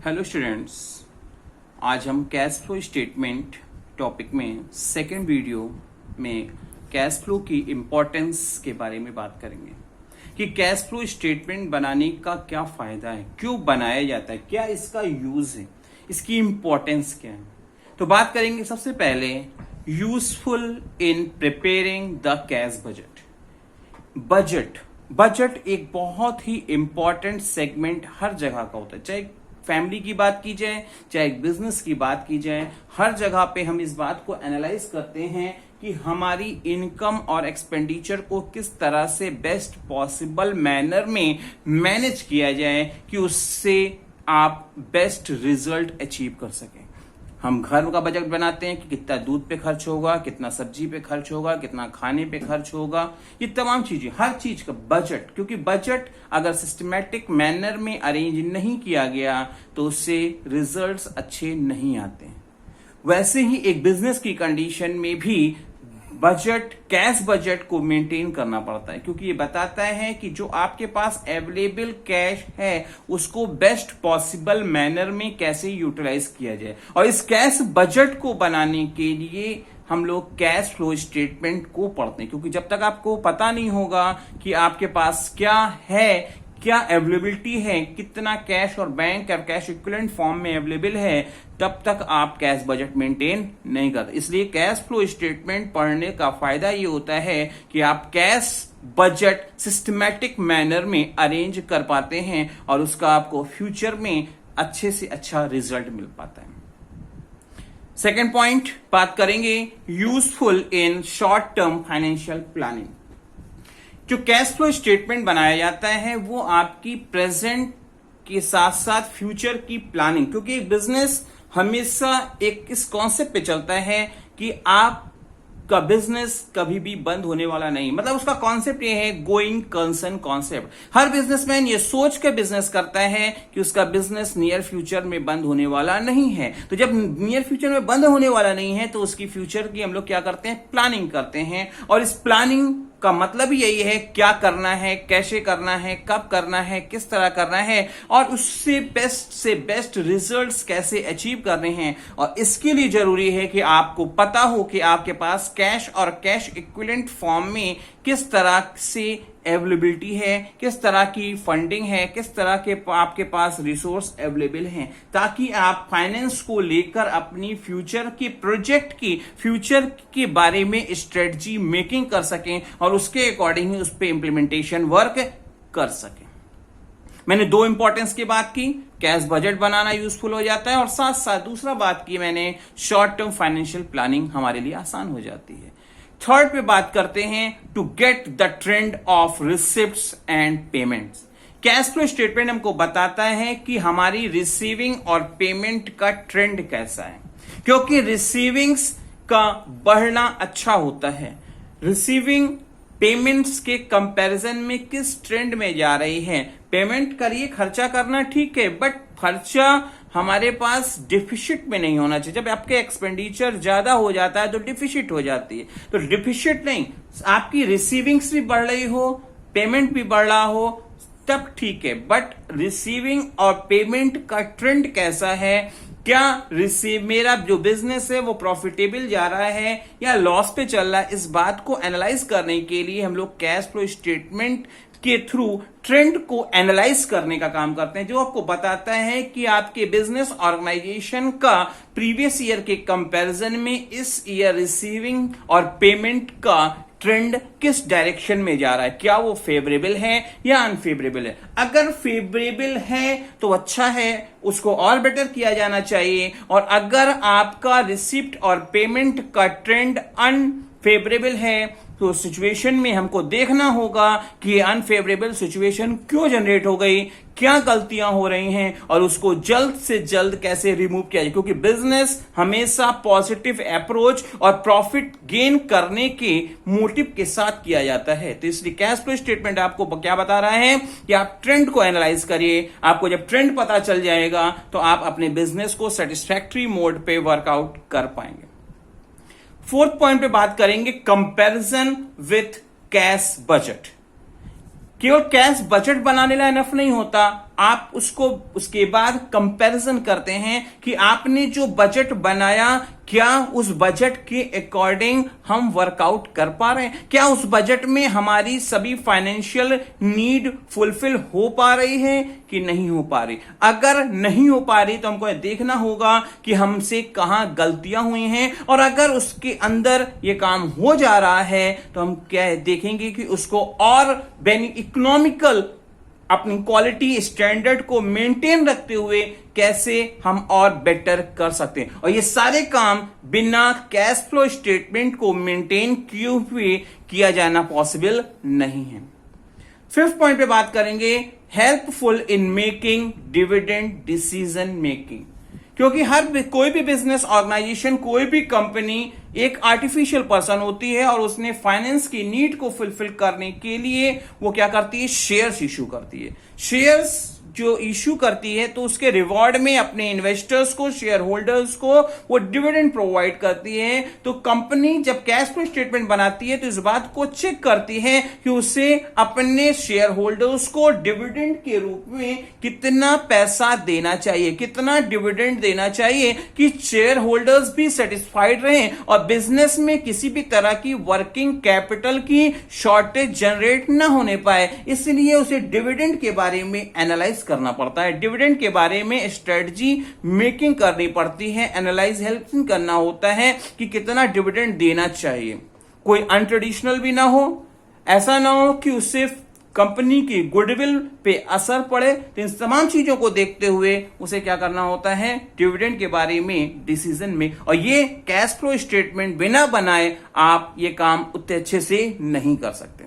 Hello students, आज हम cash flow statement topic में सेकंड वीडियो में कैश फ्लो की इम्पोर्टेंस के बारे में बात करेंगे कि कैश फ्लो स्टेटमेंट बनाने का क्या फायदा है, क्यों बनाया जाता है, क्या इसका यूज है, इसकी इम्पोर्टेंस क्या है। तो बात करेंगे सबसे पहले useful in preparing the cash budget. Budget एक बहुत ही इंपॉर्टेंट सेगमेंट हर जगह का होता है, चाहे फैमिली की बात की जाए, चाहे बिजनेस की बात की जाए, हर जगह पे हम इस बात को एनालाइज करते हैं कि हमारी इनकम और एक्सपेंडिचर को किस तरह से बेस्ट पॉसिबल मैनर में मैनेज किया जाए कि उससे आप बेस्ट रिजल्ट अचीव कर सकें। हम घर का बजट बनाते हैं कि कितना दूध पे खर्च होगा, कितना सब्जी पे खर्च होगा, कितना खाने पे खर्च होगा, ये तमाम चीजें, हर चीज का बजट। क्योंकि बजट अगर सिस्टमैटिक मैनर में अरेंज नहीं किया गया तो उससे रिजल्ट्स अच्छे नहीं आते। वैसे ही एक बिजनेस की कंडीशन में भी बजट, कैश बजट को मेंटेन करना पड़ता है, क्योंकि ये बताता है कि जो आपके पास अवेलेबल कैश है उसको बेस्ट पॉसिबल मैनर में कैसे यूटिलाइज किया जाए। और इस कैश बजट को बनाने के लिए हम लोग कैश फ्लो स्टेटमेंट को पढ़ते हैं, क्योंकि जब तक आपको पता नहीं होगा कि आपके पास क्या है, क्या अवेलेबिलिटी है, कितना कैश और बैंक और कैश इक्विवेलेंट फॉर्म में अवेलेबल है, तब तक आप कैश बजट मेंटेन नहीं करते। इसलिए कैश फ्लो स्टेटमेंट पढ़ने का फायदा ये होता है कि आप कैश बजट सिस्टमैटिक मैनर में अरेंज कर पाते हैं और उसका आपको फ्यूचर में अच्छे से अच्छा रिजल्ट मिल पाता है। सेकेंड पॉइंट बात करेंगे useful in short term financial planning. जो कैश फ्लो स्टेटमेंट बनाया जाता है वो आपकी प्रेजेंट के साथ साथ फ्यूचर की प्लानिंग, क्योंकि बिजनेस हमेशा एक इस कॉन्सेप्ट पे चलता है कि आपका बिजनेस कभी भी बंद होने वाला नहीं। मतलब उसका कॉन्सेप्ट ये है गोइंग कंसर्न कॉन्सेप्ट। हर बिजनेसमैन ये सोच के बिजनेस करता है कि उसका बिजनेस नियर फ्यूचर में बंद होने वाला नहीं है। तो जब नियर फ्यूचर में बंद होने वाला नहीं है तो उसकी फ्यूचर की हम लोग क्या करते हैं, प्लानिंग करते हैं। और इस प्लानिंग का मतलब यही है क्या करना है, कैसे करना है, कब करना है, किस तरह करना है और उससे बेस्ट रिजल्ट्स कैसे अचीव करने हैं। और इसके लिए जरूरी है कि आपको पता हो कि आपके पास कैश और कैश इक्विवेलेंट फॉर्म में किस तरह से अवेलेबिलिटी है, किस तरह की फंडिंग है, किस तरह के आपके पास रिसोर्स अवेलेबल हैं, ताकि आप फाइनेंस को लेकर अपनी फ्यूचर की प्रोजेक्ट की फ्यूचर के बारे में स्ट्रेटजी मेकिंग कर सकें और उसके अकॉर्डिंग ही उस पर इंप्लीमेंटेशन वर्क कर सकें। मैंने दो इंपॉर्टेंस की बात की, कैश बजट बनाना यूजफुल हो जाता है और साथ साथ दूसरा बात की मैंने शॉर्ट टर्म फाइनेंशियल प्लानिंग हमारे लिए आसान हो जाती है। थर्ड पे बात करते हैं to get the trend of receipts and payments. Cash flow statement हमको बताता है कि हमारी रिसीविंग और पेमेंट का ट्रेंड कैसा है, क्योंकि रिसीविंग्स का बढ़ना अच्छा होता है। रिसीविंग पेमेंट्स के कंपैरिजन में किस ट्रेंड में जा रही है। पेमेंट करिए, खर्चा करना ठीक है, बट खर्चा हमारे पास डिफिसिट में नहीं होना चाहिए। जब आपके एक्सपेंडिचर ज्यादा हो जाता है तो डिफिसिट हो जाती है, तो डिफिसिट नहीं, आपकी रिसीविंग्स भी बढ़ रही हो, पेमेंट भी बढ़ रहा हो, तब ठीक है। बट रिसीविंग और पेमेंट का ट्रेंड कैसा है, क्या मेरा जो बिजनेस है वो प्रॉफिटेबल जा रहा है या लॉस पे चल रहा है, इस बात को एनालाइज करने के लिए हम लोग कैश फ्लो स्टेटमेंट के थ्रू ट्रेंड को एनालाइज करने का काम करते हैं, जो आपको बताता है कि आपके बिजनेस ऑर्गेनाइजेशन का प्रीवियस ईयर के कंपैरिजन में इस ईयर रिसीविंग और पेमेंट का ट्रेंड किस डायरेक्शन में जा रहा है, क्या वो फेवरेबल है या अनफेवरेबल है। अगर फेवरेबल है तो अच्छा है, उसको और बेटर किया जाना चाहिए। और अगर आपका रिसिप्ट और पेमेंट का ट्रेंड अनफेवरेबल है तो सिचुएशन में हमको देखना होगा कि ये अनफेवरेबल सिचुएशन क्यों जनरेट हो गई, क्या गलतियां हो रही हैं और उसको जल्द से जल्द कैसे रिमूव किया जाए। क्योंकि बिजनेस हमेशा पॉजिटिव अप्रोच और प्रॉफिट गेन करने के मोटिव के साथ किया जाता है। तो इसलिए कैश फ्लो स्टेटमेंट आपको क्या बता रहा है कि आप ट्रेंड को एनालाइज करिए। आपको जब ट्रेंड पता चल जाएगा तो आप अपने बिजनेस को सेटिस्फैक्टरी मोड पे वर्कआउट कर पाएंगे। फोर्थ पॉइंट पे बात करेंगे कंपैरिजन विथ कैश बजट। केवल कैश बजट बनाने ला इनफ नहीं होता, आप उसको उसके बाद कंपैरिजन करते हैं कि आपने जो बजट बनाया क्या उस बजट के अकॉर्डिंग हम वर्कआउट कर पा रहे हैं, क्या उस बजट में हमारी सभी फाइनेंशियल नीड फुलफिल हो पा रही है कि नहीं हो पा रही। अगर नहीं हो पा रही तो हमको देखना होगा कि हमसे कहां गलतियां हुई हैं, और अगर उसके अंदर ये काम हो जा रहा है तो हम क्या देखेंगे कि उसको और इकोनॉमिकल अपनी क्वालिटी स्टैंडर्ड को मेंटेन रखते हुए कैसे हम और बेटर कर सकते हैं। और ये सारे काम बिना कैश फ्लो स्टेटमेंट को मेंटेन किए हुए किया जाना पॉसिबल नहीं है। फिफ्थ पॉइंट पे बात करेंगे, helpful in making dividend decision making. क्योंकि कोई भी बिजनेस ऑर्गेनाइजेशन, कोई भी कंपनी एक आर्टिफिशियल पर्सन होती है और उसने फाइनेंस की नीड को फुलफिल करने के लिए वो क्या करती है, शेयर्स इशू करती है। शेयर्स जो इशू करती है तो उसके रिवॉर्ड में अपने इन्वेस्टर्स को, शेयर होल्डर्स को वो डिविडेंड प्रोवाइड करती है। तो कंपनी जब कैश फ्लो स्टेटमेंट बनाती है तो इस बात को चेक करती है कि उसे अपने शेयर होल्डर्स को डिविडेंड के रूप में कितना पैसा देना चाहिए, कितना डिविडेंड देना चाहिए कि शेयर होल्डर्स भी सेटिस्फाइड रहें और बिजनेस में किसी भी तरह की वर्किंग कैपिटल की शॉर्टेज जनरेट ना होने पाए। इसलिए उसे डिविडेंड के बारे में एनालाइज करना पड़ता है, डिविडेंड के बारे में स्ट्रेटजी मेकिंग करनी पड़ती है, एनालाइज हेल्प करना होता है कि कितना डिविडेंड देना चाहिए। कोई अनट्रेडिशनल भी ना हो, ऐसा ना हो कि उससे कंपनी की गुडविल पे असर पड़े। तो इन तमाम चीजों को देखते हुए उसे क्या करना होता है, डिविडेंड के बारे में डिसीजन में। और ये कैश फ्लो स्टेटमेंट बिना बनाए आप ये काम उतने अच्छे से नहीं कर सकते।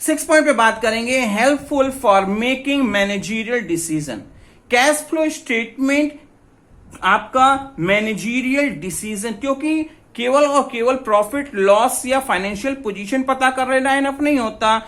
6 पॉइंट पे बात करेंगे, helpful for making managerial decision. Cash flow statement आपका मैनेजरियल डिसीजन, क्योंकि केवल और केवल प्रॉफिट लॉस या फाइनेंशियल पोजीशन पता कर लेना इनफ नहीं होता,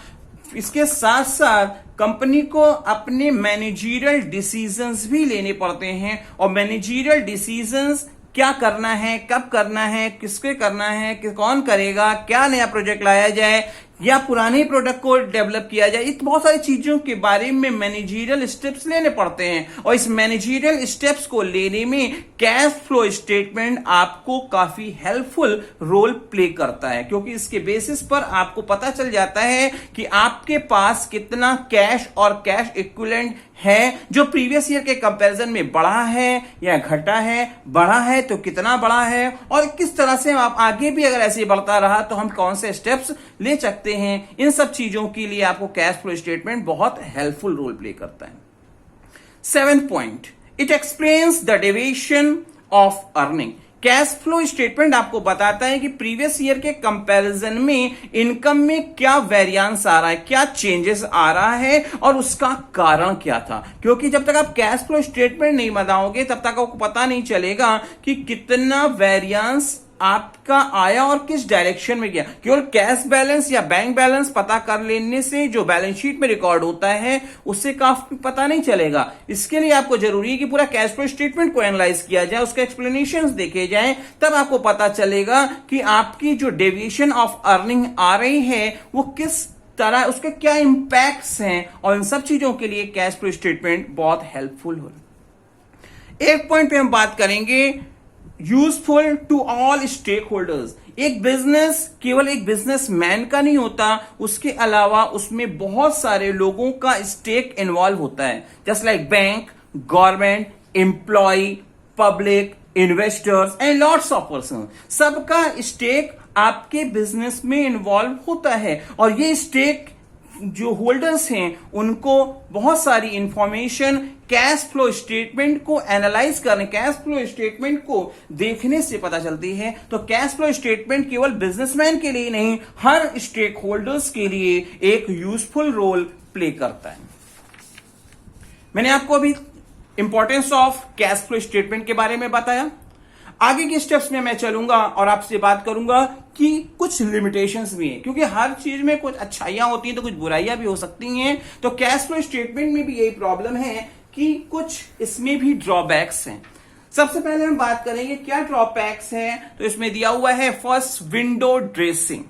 इसके साथ साथ कंपनी को अपने मैनेजरियल डिसीजंस भी लेने पड़ते हैं। और मैनेजरियल डिसीजंस क्या करना है, कब करना है, किसके करना है, कौन करेगा, क्या नया प्रोजेक्ट लाया जाए या पुराने प्रोडक्ट को डेवलप किया जाए, इस बहुत सारी चीजों के बारे में मैनेजरियल स्टेप्स लेने पड़ते हैं। और इस मैनेजरियल स्टेप्स को लेने में कैश फ्लो स्टेटमेंट आपको काफी हेल्पफुल रोल प्ले करता है, क्योंकि इसके बेसिस पर आपको पता चल जाता है कि आपके पास कितना कैश और कैश इक्विवेलेंट है जो प्रीवियस ईयर के कंपैरिजन में बढ़ा है या घटा है, बढ़ा है तो कितना बढ़ा है, और किस तरह से आप आगे भी अगर ऐसे बढ़ता रहा तो हम कौन से स्टेप्स ले सकते हैं। इन सब चीजों के लिए आपको कैश फ्लो स्टेटमेंट बहुत हेल्पफुल रोल प्ले करता है। 7th point, it explains the deviation of earning. Cash flow statement आपको बताता है कि प्रीवियस ईयर के कंपैरिजन में इनकम में क्या वेरिएंस आ रहा है, क्या चेंजेस आ रहा है और उसका कारण क्या था। क्योंकि जब तक आप कैश फ्लो स्टेटमेंट नहीं बनाओगे तब तक आपको पता नहीं चलेगा कि कितना वेरिएंस आपका आया और किस डायरेक्शन में गया। केवल कैश बैलेंस या बैंक बैलेंस पता कर लेने से जो बैलेंस शीट में रिकॉर्ड होता है उससे काफी पता नहीं चलेगा। इसके लिए आपको जरूरी है कि पूरा कैश फ्लो स्टेटमेंट को एनालाइज किया जाए, उसके एक्सप्लेनेशंस देखे जाएं, तब आपको पता चलेगा कि आपकी जो डेविएशन ऑफ अर्निंग आ रही है वो किस तरह, उसके क्या इंपैक्ट्स हैं, और इन सब चीजों के लिए कैश फ्लो स्टेटमेंट बहुत हेल्पफुल हो। एक पॉइंट पे हम बात करेंगे, useful to all stakeholders. एक बिजनेस केवल एक बिजनेसमैन का नहीं होता, उसके अलावा उसमें बहुत सारे लोगों का स्टेक इन्वॉल्व होता है, just like bank, government, employ, public, investors and lots of person. सबका स्टेक आपके बिजनेस में इन्वॉल्व होता है, और ये स्टेक जो होल्डर्स हैं उनको बहुत सारी इंफॉर्मेशन कैश फ्लो स्टेटमेंट को एनालाइज करने, कैश फ्लो स्टेटमेंट को देखने से पता चलती है। तो कैश फ्लो स्टेटमेंट केवल बिजनेसमैन के लिए नहीं, हर स्टेक होल्डर्स के लिए एक यूजफुल रोल प्ले करता है। मैंने आपको अभी importance of cash flow statement के बारे में बताया। आगे के स्टेप्स में मैं चलूंगा और आपसे बात करूंगा कि कुछ लिमिटेशंस भी हैं, क्योंकि हर चीज में कुछ अच्छाइयां होती हैं तो कुछ बुराइयां भी हो सकती हैं। तो कैश फ्लो स्टेटमेंट में भी यही प्रॉब्लम है कि कुछ इसमें भी ड्रॉबैक्स हैं। सबसे पहले हम बात करेंगे क्या ड्रॉबैक्स हैं। तो इसमें दिया हुआ है first, window dressing.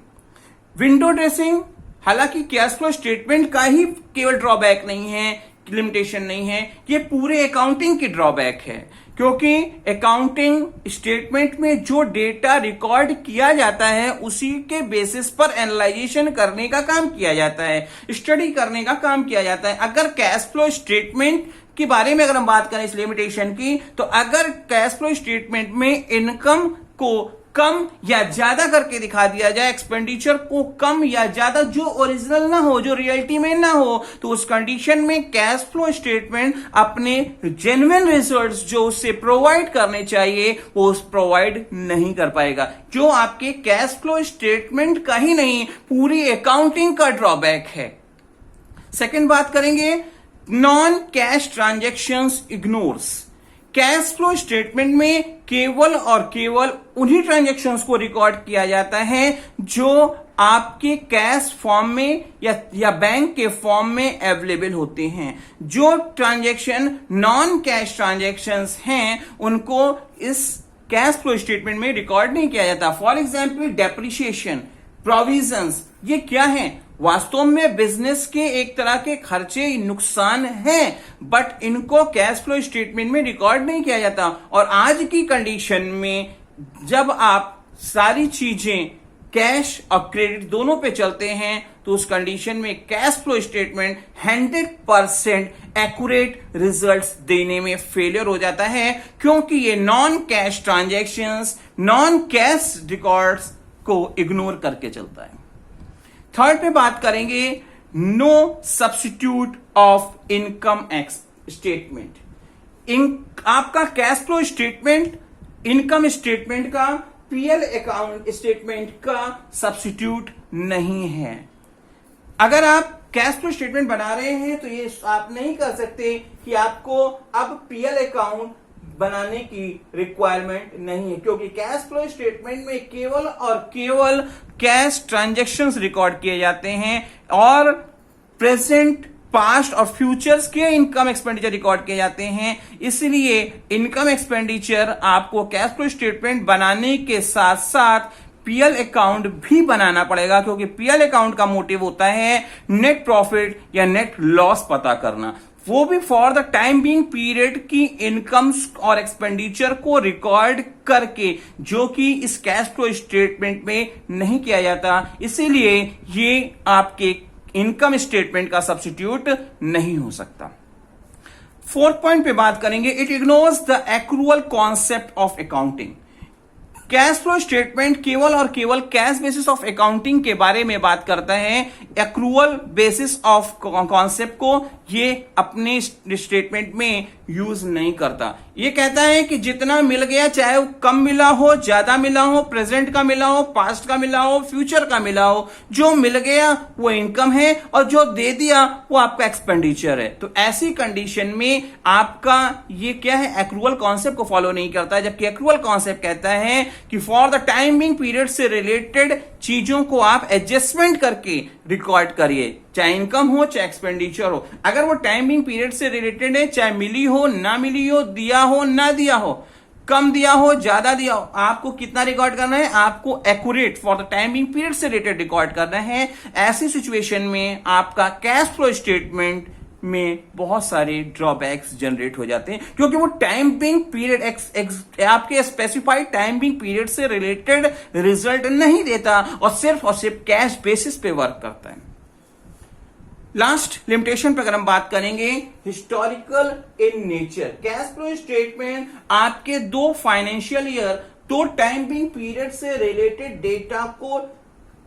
Window dressing हालांकि कैश फ्लो स्टेटमेंट का ही केवल ड्रॉबैक नहीं है, लिमिटेशन नहीं है, ये पूरे अकाउंटिंग की ड्रॉबैक है, क्योंकि अकाउंटिंग स्टेटमेंट में जो डेटा रिकॉर्ड किया जाता है उसी के बेसिस पर एनालाइजेशन करने का काम किया जाता है, स्टडी करने का काम किया जाता है। अगर कैश फ्लो स्टेटमेंट के बारे में अगर हम बात करें इस लिमिटेशन की, तो अगर कैश फ्लो स्टेटमेंट में इनकम को कम या ज्यादा करके दिखा दिया जाए, एक्सपेंडिचर को कम या ज्यादा, जो ओरिजिनल ना हो, जो रियलिटी में ना हो, तो उस कंडीशन में कैश फ्लो स्टेटमेंट अपने जेन्युइन रिजल्ट्स जो उससे प्रोवाइड करने चाहिए वो प्रोवाइड नहीं कर पाएगा, जो आपके कैश फ्लो स्टेटमेंट का ही नहीं पूरी अकाउंटिंग का ड्रॉबैक है। सेकंड बात करेंगे, non cash transactions ignores. Cash flow statement में केवल और केवल उन्हीं ट्रांजैक्शंस को रिकॉर्ड किया जाता है जो आपके कैश फॉर्म में या बैंक के फॉर्म में अवेलेबल होते हैं। जो ट्रांजैक्शन नॉन कैश ट्रांजैक्शंस हैं उनको इस कैश फ्लो स्टेटमेंट में रिकॉर्ड नहीं किया जाता। फॉर एग्जाम्पल डेप्रिसिएशन, प्रोविजंस, ये क्या है? वास्तव में बिजनेस के एक तरह के खर्चे नुकसान हैं, बट इनको कैश फ्लो स्टेटमेंट में रिकॉर्ड नहीं किया जाता। और आज की कंडीशन में जब आप सारी चीजें कैश और क्रेडिट दोनों पे चलते हैं तो उस कंडीशन में cash flow statement 100% accurate results देने में फेलियर हो जाता है, क्योंकि ये non cash transactions, non cash records को इग्नोर करके चलता है। थर्ड पे बात करेंगे, no substitute of income statement. आपका cash flow statement income statement का, पीएल अकाउंट स्टेटमेंट का सब्स्टिट्यूट नहीं है। अगर आप कैश फ्लो स्टेटमेंट बना रहे हैं तो ये आप नहीं कर सकते कि आपको अब पीएल अकाउंट बनाने की रिक्वायरमेंट नहीं है, क्योंकि कैश फ्लो स्टेटमेंट में केवल और केवल कैश ट्रांजैक्शंस रिकॉर्ड किए जाते हैं और प्रेजेंट, पास्ट और फ्यूचर्स के इनकम एक्सपेंडिचर रिकॉर्ड किए जाते हैं। इसलिए इनकम एक्सपेंडिचर आपको कैश फ्लो स्टेटमेंट बनाने के साथ साथ पीएल अकाउंट भी बनाना पड़ेगा, क्योंकि पीएल अकाउंट का मोटिव होता है नेट प्रॉफिट या नेट लॉस पता करना, वो भी for the time being period की इनकम्स और एक्सपेंडिचर को रिकॉर्ड करके, जो कि इस कैश फ्लो स्टेटमेंट में नहीं किया जाता। इसीलिए ये आपके इनकम स्टेटमेंट का सब्स्टिट्यूट नहीं हो सकता। फोर्थ पॉइंट पे बात करेंगे, it ignores the accrual concept of accounting. Cash flow statement केवल और केवल कैश बेसिस ऑफ अकाउंटिंग के बारे में बात करता है, एक्रूअल बेसिस ऑफ कॉन्सेप्ट को ये अपने स्टेटमेंट में यूज नहीं करता। ये कहता है कि जितना मिल गया, चाहे वो कम मिला हो, ज्यादा मिला हो, प्रेजेंट का मिला हो, पास्ट का मिला हो, फ्यूचर का मिला हो, जो मिल गया वो इनकम है और जो दे दिया वो आपका एक्सपेंडिचर है। तो ऐसी कंडीशन में आपका ये क्या है, एक्रूअल कॉन्सेप्ट को फॉलो नहीं करता है। जबकि एक्रूअल कॉन्सेप्ट कहता है कि फॉर द टाइमिंग पीरियड से रिलेटेड चीजों को आप एडजस्टमेंट करके रिकॉर्ड करिए, चाहे इनकम हो चाहे एक्सपेंडिचर हो। अगर वो टाइमिंग पीरियड से रिलेटेड है, चाहे मिली हो ना मिली हो, दिया हो ना दिया हो, कम दिया हो ज्यादा दिया हो, आपको कितना रिकॉर्ड करना है? आपको accurate for the timing period से रिलेटेड रिकॉर्ड करना है। ऐसी सिचुएशन में आपका कैश फ्लो स्टेटमेंट में बहुत सारे ड्रॉबैक्स जनरेट हो जाते हैं, क्योंकि वो टाइम बिंग पीरियड आपके स्पेसिफाइड टाइम बिंग पीरियड से रिलेटेड रिजल्ट नहीं देता और सिर्फ कैश बेसिस पे वर्क करता है। लास्ट लिमिटेशन पर अगर हम बात करेंगे, historical in nature. Cash flow statement आपके 2 financial year, 2 time being period से रिलेटेड डेटा को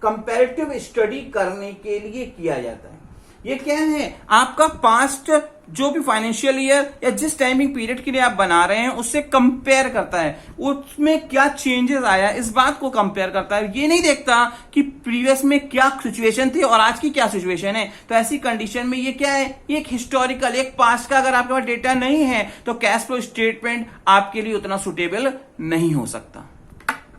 कंपैरेटिव स्टडी करने के लिए किया जाता है। ये क्या है? आपका पास्ट जो भी फाइनेंशियल ईयर या जिस टाइमिंग पीरियड के लिए आप बना रहे हैं उससे कंपेयर करता है, उसमें क्या चेंजेस आया इस बात को कंपेयर करता है। ये नहीं देखता कि प्रीवियस में क्या सिचुएशन थी और आज की क्या सिचुएशन है। तो ऐसी कंडीशन में ये क्या है, एक हिस्टोरिकल, एक पास्ट का अगर आपके पास डेटा नहीं है तो कैश फ्लो स्टेटमेंट आपके लिए उतना सुटेबल नहीं हो सकता।